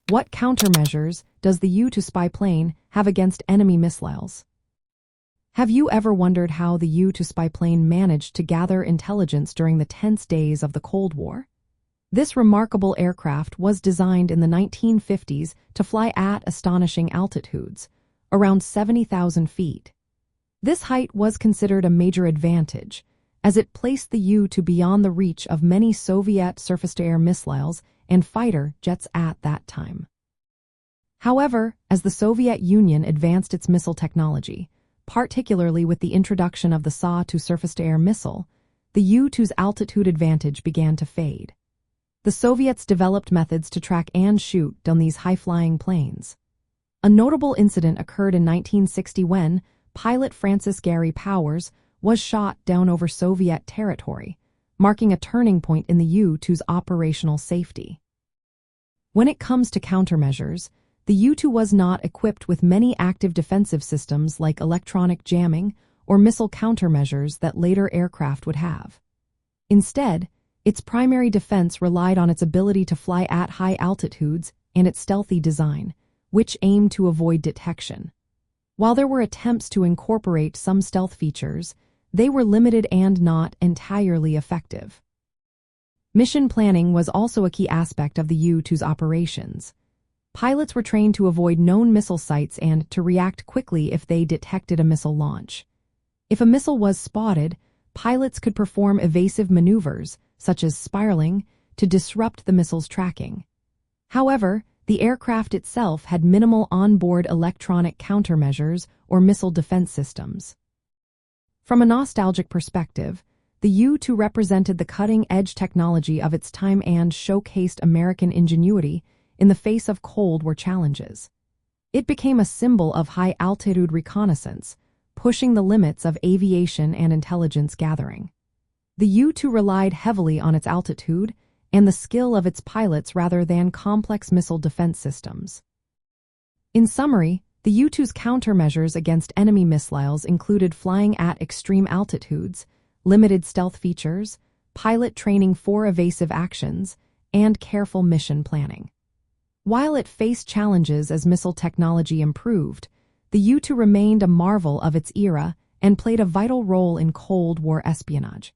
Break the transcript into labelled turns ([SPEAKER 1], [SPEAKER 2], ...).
[SPEAKER 1] What countermeasures does the U-2 spy plane have against enemy missiles? Have you ever wondered how the U-2 spy plane managed to gather intelligence during the tense days of the Cold War? This remarkable aircraft was designed in the 1950s to fly at astonishing altitudes, around 70,000 feet. This height was considered a major advantage, as it placed the U-2 beyond the reach of many Soviet surface-to-air missiles and fighter jets at that time. However, as the Soviet Union advanced its missile technology, particularly with the introduction of the SA-2 surface-to-air missile, the U-2's altitude advantage began to fade. The Soviets developed methods to track and shoot down these high-flying planes. A notable incident occurred in 1960 when pilot Francis Gary Powers was shot down over Soviet territory, marking a turning point in the U-2's operational safety. When it comes to countermeasures, the U-2 was not equipped with many active defensive systems like electronic jamming or missile countermeasures that later aircraft would have. Instead, its primary defense relied on its ability to fly at high altitudes and its stealthy design, which aimed to avoid detection. While there were attempts to incorporate some stealth features, they were limited and not entirely effective. Mission planning was also a key aspect of the U-2's operations. Pilots were trained to avoid known missile sites and to react quickly if they detected a missile launch. If a missile was spotted, pilots could perform evasive maneuvers, such as spiraling, to disrupt the missile's tracking. However, the aircraft itself had minimal onboard electronic countermeasures or missile defense systems. From a nostalgic perspective, the U-2 represented the cutting-edge technology of its time and showcased American ingenuity in the face of Cold War challenges. It became a symbol of high-altitude reconnaissance, pushing the limits of aviation and intelligence gathering. The U-2 relied heavily on its altitude and the skill of its pilots rather than complex missile defense systems. In summary, the U-2's countermeasures against enemy missiles included flying at extreme altitudes, limited stealth features, pilot training for evasive actions, and careful mission planning. While it faced challenges as missile technology improved, the U-2 remained a marvel of its era and played a vital role in Cold War espionage.